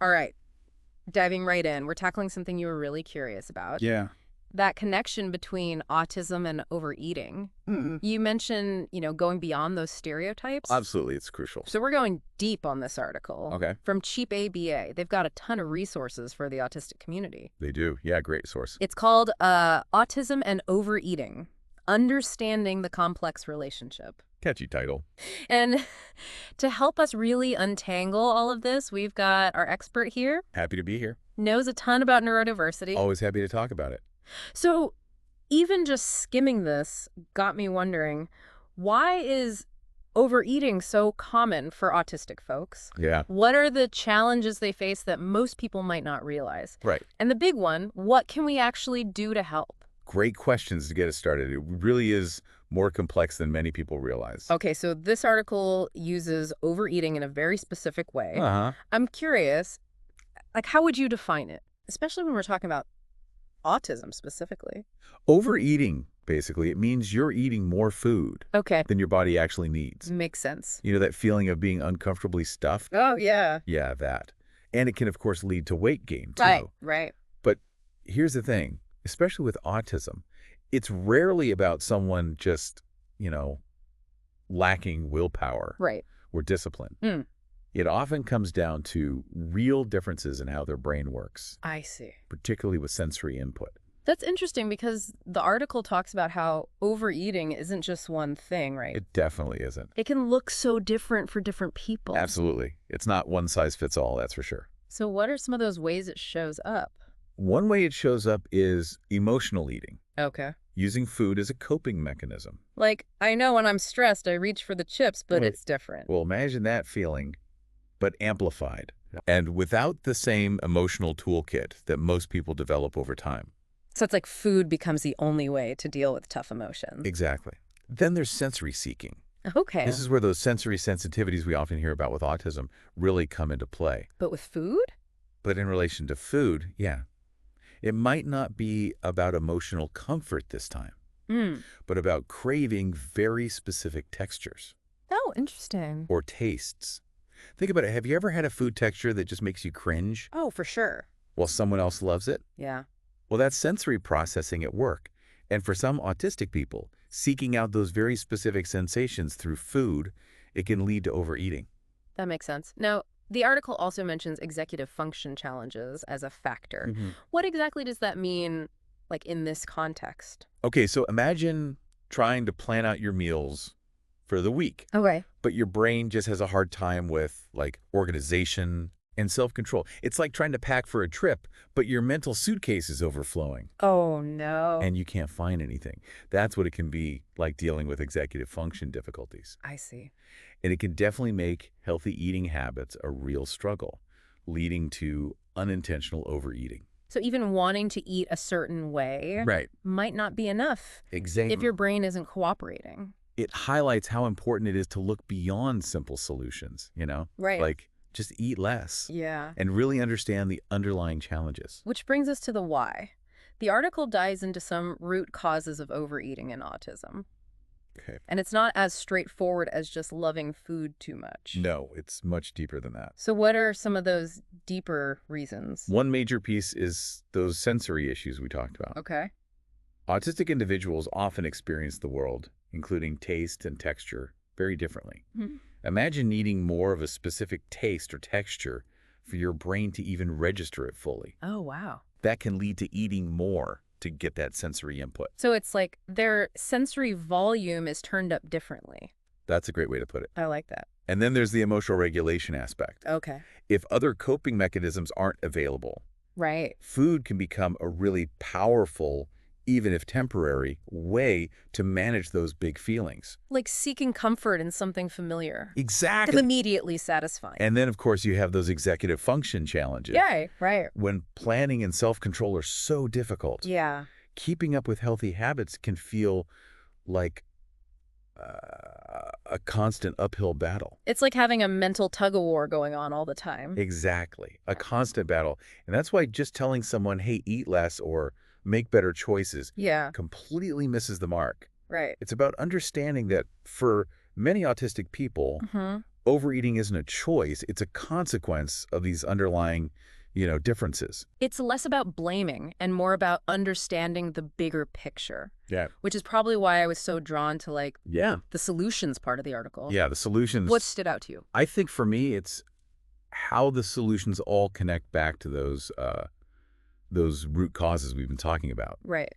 All right. Diving right in, we're tackling something you were really curious about. Yeah. That connection between autism and overeating. Mm-mm. You mentioned, going beyond those stereotypes. Absolutely, it's crucial. So we're going deep on this article. Okay. From Cheap ABA. They've got a ton of resources for the autistic community. They do. Yeah, great source. It's called Autism and Overeating, Understanding the Complex Relationship. Catchy title. And to help us really untangle all of this, we've got our expert here, Happy to be here. knows a ton about neurodiversity. Always happy to talk about it. So even just skimming this got me wondering, why is overeating so common for autistic folks? Yeah. What are the challenges they face that most people might not realize? Right. And the big one, what can we actually do to help? Great questions to get us started. It really is more complex than many people realize. Okay, so this article uses overeating in a very specific way. Uh-huh. I'm curious, how would you define it? Especially when we're talking about autism specifically. Overeating, basically, it means you're eating more food Okay. than your body actually needs. Makes sense. You know, that feeling of being uncomfortably stuffed? Oh, yeah. Yeah, that. And it can, of course, lead to weight gain, too. Right. But here's the thing, especially with autism, it's rarely about someone just, lacking willpower Right. or discipline. Mm. It often comes down to real differences in how their brain works, I see. particularly with sensory input. That's interesting because the article talks about how overeating isn't just one thing, right? It definitely isn't. It can look so different for different people. Absolutely. It's not one size fits all, that's for sure. So what are some of those ways it shows up? One way it shows up is emotional eating, Okay. using food as a coping mechanism. I know when I'm stressed, I reach for the chips, but Well, it's different. Well, imagine that feeling, but amplified, and without the same emotional toolkit that most people develop over time. So it's like food becomes the only way to deal with tough emotions. Exactly. Then there's sensory seeking. Okay. This is where those sensory sensitivities we often hear about with autism really come into play. But with food? But in relation to food, yeah. It might not be about emotional comfort this time, but about craving very specific textures Oh, interesting. or tastes. Think about it. Have you ever had a food texture that just makes you cringe Oh, for sure. while someone else loves it? Yeah. Well, that's sensory processing at work. And for some autistic people, seeking out those very specific sensations through food, it can lead to overeating. That makes sense. Now, the article also mentions executive function challenges as a factor. What exactly does that mean, in this context? Okay, so imagine trying to plan out your meals for the week, Okay. but your brain just has a hard time with, organization and self-control. It's like trying to pack for a trip, but your mental suitcase is overflowing, Oh, no. and you can't find anything. That's what it can be like dealing with executive function difficulties. I see. And it can definitely make healthy eating habits a real struggle, leading to unintentional overeating. So even wanting to eat a certain way Right. might not be enough Exactly. if your brain isn't cooperating. It highlights how important it is to look beyond simple solutions, Right. Like, just eat less Yeah. and really understand the underlying challenges. Which brings us to the why. The article dives into some root causes of overeating in autism. Okay. And it's not as straightforward as just loving food too much. No, it's much deeper than that. So what are some of those deeper reasons? One major piece is those sensory issues we talked about. Okay. Autistic individuals often experience the world, including taste and texture, very differently. Imagine needing more of a specific taste or texture for your brain to even register it fully. Oh, wow. That can lead to eating more to get that sensory input. So it's like their sensory volume is turned up differently. That's a great way to put it. I like that. And then there's the emotional regulation aspect. Okay. If other coping mechanisms aren't available, Right. food can become a really powerful, even if temporary, way to manage those big feelings. Like seeking comfort in something familiar. Exactly. Immediately satisfying. And then, of course, you have those executive function challenges. Yeah, right. When planning and self-control are so difficult, Yeah. keeping up with healthy habits can feel like a constant uphill battle. It's like having a mental tug-of-war going on all the time. Exactly. A constant battle. And that's why just telling someone, hey, eat less or make better choices Yeah. completely misses the mark. Right. It's about understanding that for many autistic people, overeating isn't a choice, it's a consequence of these underlying, differences. It's less about blaming and more about understanding the bigger picture, Yeah. which is probably why I was so drawn to like Yeah. the solutions part of the article. Yeah, the solutions. What stood out to you? I think for me, it's how the solutions all connect back to those root causes we've been talking about. Right.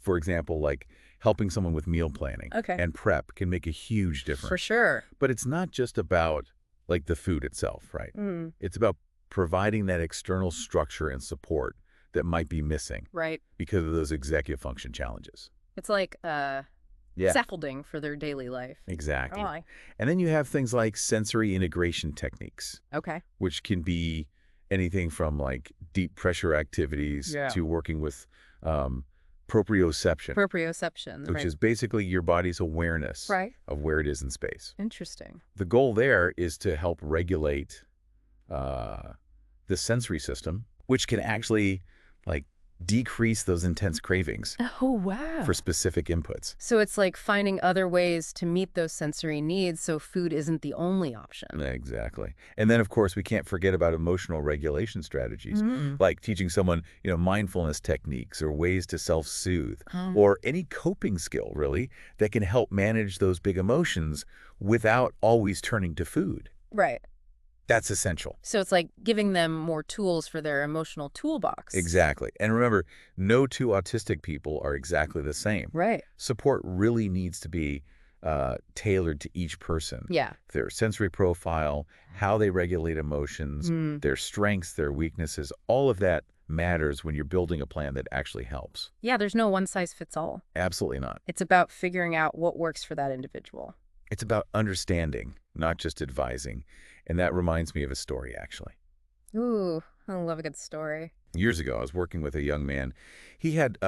For example, like helping someone with meal planning Okay. and prep can make a huge difference. For sure. But it's not just about like the food itself, right? Mm. It's about providing that external structure and support that might be missing Right. because of those executive function challenges. It's like Yeah, scaffolding for their daily life. exactly. Oh, And then you have things like sensory integration techniques, okay. which can be anything from like deep pressure activities Yeah. to working with proprioception, Proprioception. which right. is basically your body's awareness Right. of where it is in space. Interesting. The goal there is to help regulate the sensory system, which can actually like decrease those intense cravings Oh, wow. for specific inputs. So it's like finding other ways to meet those sensory needs so food isn't the only option. Exactly. And then, of course, we can't forget about emotional regulation strategies, Mm. like teaching someone, mindfulness techniques or ways to self-soothe, Um, or any coping skill, really, that can help manage those big emotions without always turning to food. right. That's essential. So it's like giving them more tools for their emotional toolbox. Exactly. And remember, no two autistic people are exactly the same. Right. Support really needs to be tailored to each person. Yeah. Their sensory profile, how they regulate emotions, Mm. their strengths, their weaknesses, all of that matters when you're building a plan that actually helps. Yeah, there's no one size fits all. Absolutely not. It's about figuring out what works for that individual. It's about understanding, not just advising. And that reminds me of a story, actually. Ooh, I love a good story. Years ago, I was working with a young man. He had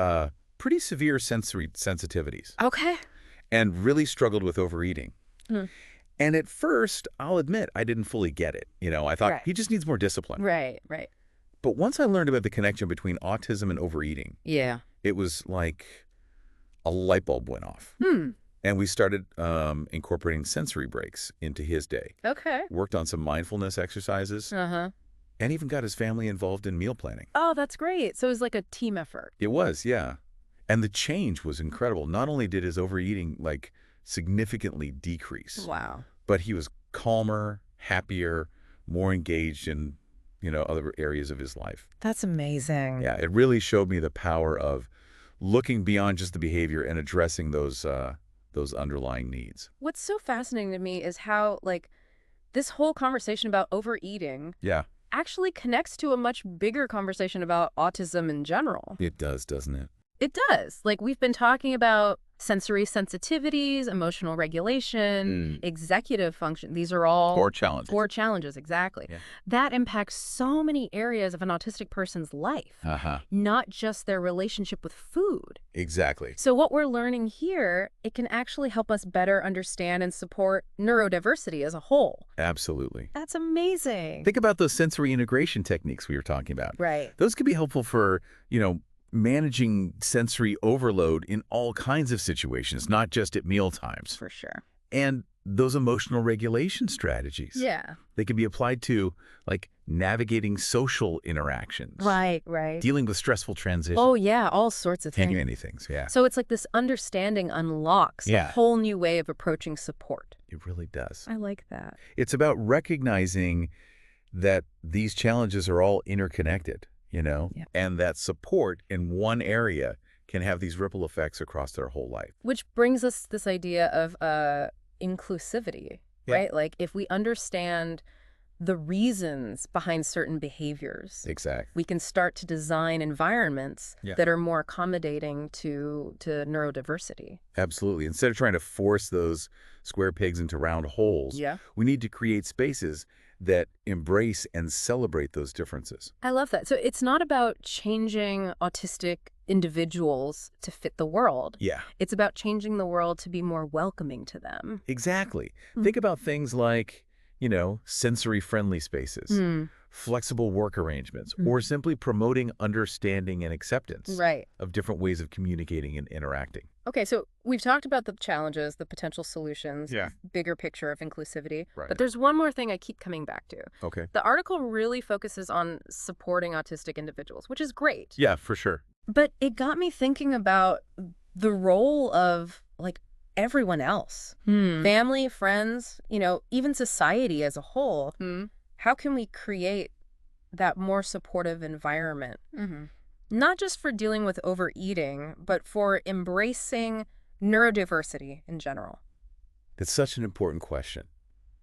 pretty severe sensory sensitivities Okay. and really struggled with overeating. Mm. And at first, I'll admit, I didn't fully get it. I thought Right. he just needs more discipline. Right. But once I learned about the connection between autism and overeating, Yeah. it was like a light bulb went off. And we started incorporating sensory breaks into his day. Okay. Worked on some mindfulness exercises, Uh-huh. and even got his family involved in meal planning. Oh, that's great. So it was like a team effort. It was, yeah. And the change was incredible. Not only did his overeating significantly decrease, Wow. but he was calmer, happier, more engaged in, other areas of his life. That's amazing. Yeah, it really showed me the power of looking beyond just the behavior and addressing those underlying needs. What's so fascinating to me is how, like, this whole conversation about overeating Yeah, actually connects to a much bigger conversation about autism in general. it does, doesn't it? It does. Like, we've been talking about sensory sensitivities, emotional regulation, executive function. These are all Core challenges. core challenges, exactly. Yeah. That impacts so many areas of an autistic person's life, not just their relationship with food. Exactly. So what we're learning here, it can actually help us better understand and support neurodiversity as a whole. Absolutely. That's amazing. Think about those sensory integration techniques we were talking about. Right. Those could be helpful for, managing sensory overload in all kinds of situations, not just at meal times. For sure. And those emotional regulation strategies. Yeah. They can be applied to, navigating social interactions. Right. Dealing with stressful transitions. Oh, yeah, all sorts of things. Many things, yeah. So it's like this understanding unlocks a Yeah. whole new way of approaching support. It really does. I like that. It's about recognizing that these challenges are all interconnected, Yeah. and that support in one area can have these ripple effects across their whole life. Which brings us this idea of inclusivity, Yeah. right? Like if we understand the reasons behind certain behaviors, Exactly. we can start to design environments Yeah. that are more accommodating to neurodiversity. Absolutely. Instead of trying to force those square pegs into round holes, Yeah. we need to create spaces that embrace and celebrate those differences. I love that. So it's not about changing autistic individuals to fit the world. Yeah, It's about changing the world to be more welcoming to them. exactly. Mm. Think about things like, sensory-friendly spaces, flexible work arrangements, or simply promoting understanding and acceptance Right. of different ways of communicating and interacting. Okay, so we've talked about the challenges, the potential solutions, Yeah. bigger picture of inclusivity. Right. But there's one more thing I keep coming back to. Okay. The article really focuses on supporting autistic individuals, which is great. Yeah, for sure. But it got me thinking about the role of, like, everyone else. Family, friends, even society as a whole. How can we create that more supportive environment? Not just for dealing with overeating, but for embracing neurodiversity in general. That's such an important question.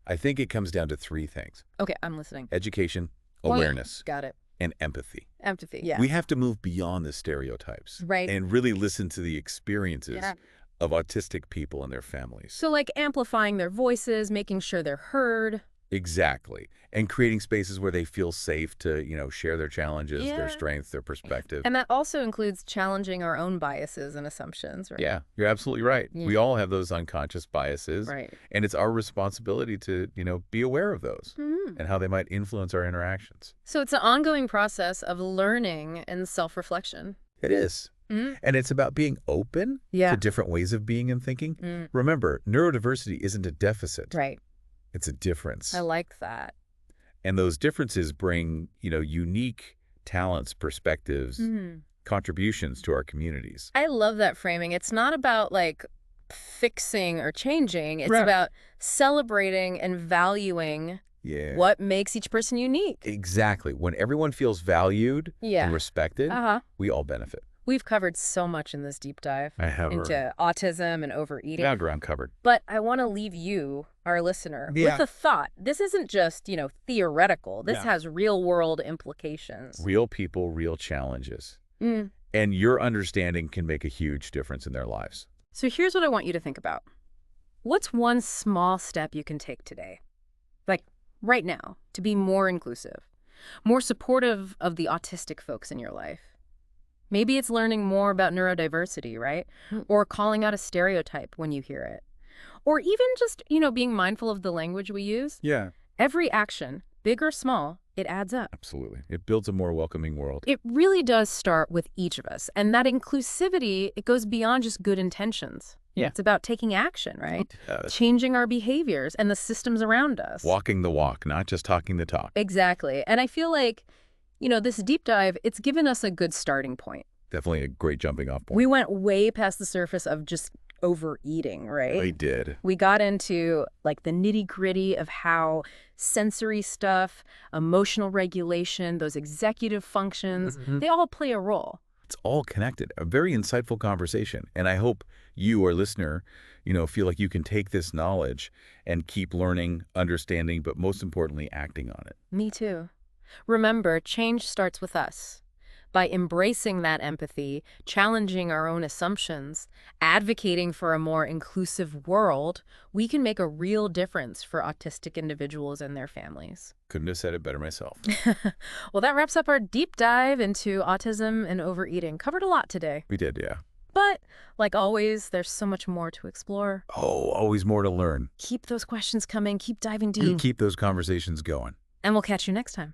I think it comes down to three things: Okay, I'm listening. education, Oh, yeah. awareness, Got it. and empathy. Empathy, yeah. We have to move beyond the stereotypes Right. and really listen to the experiences Yeah. of autistic people and their families. So, like, amplifying their voices, making sure they're heard. Exactly. And creating spaces where they feel safe to, share their challenges, Yeah. their strengths, their perspective. And that also includes challenging our own biases and assumptions, right? Yeah, you're absolutely right. Yeah. We all have those unconscious biases. Right. And it's our responsibility to, be aware of those and how they might influence our interactions. So it's an ongoing process of learning and self-reflection. It is. And it's about being open Yeah. to different ways of being and thinking. Remember, neurodiversity isn't a deficit. Right. It's a difference. I like that. And those differences bring, unique talents, perspectives, contributions to our communities. I love that framing. It's not about, like, fixing or changing. It's Right. about celebrating and valuing Yeah. what makes each person unique. Exactly. When everyone feels valued Yeah. and respected, we all benefit. We've covered so much in this deep dive I have into autism and overeating. now ground covered. But I want to leave you, our listener, Yeah. with a thought. This isn't just, theoretical. This Yeah. has real-world implications. Real people, real challenges. Mm. And your understanding can make a huge difference in their lives. So here's what I want you to think about. What's one small step you can take today, like right now, to be more inclusive, more supportive of the autistic folks in your life? Maybe it's learning more about neurodiversity, right? Or calling out a stereotype when you hear it. Or even just, being mindful of the language we use. Yeah. Every action, big or small, it adds up. Absolutely. It builds a more welcoming world. It really does start with each of us. And that inclusivity, it goes beyond just good intentions. Yeah. It's about taking action, right? Yes. Changing our behaviors and the systems around us. Walking the walk, not just talking the talk. Exactly. And I feel like, this deep dive, it's given us a good starting point. Definitely a great jumping off point. We went way past the surface of just overeating, right? We did. We got into, like, the nitty-gritty of how sensory stuff, emotional regulation, those executive functions, they all play a role. It's all connected. A very insightful conversation. And I hope you, our listener, feel like you can take this knowledge and keep learning, understanding, but most importantly, acting on it. Me too. Remember, change starts with us. By embracing that empathy, challenging our own assumptions, advocating for a more inclusive world, we can make a real difference for autistic individuals and their families. Couldn't have said it better myself. Well, that wraps up our deep dive into autism and overeating. Covered a lot today. We did, yeah. But, like always, there's so much more to explore. Oh, always more to learn. Keep those questions coming. Keep diving deep. Keep those conversations going. And we'll catch you next time.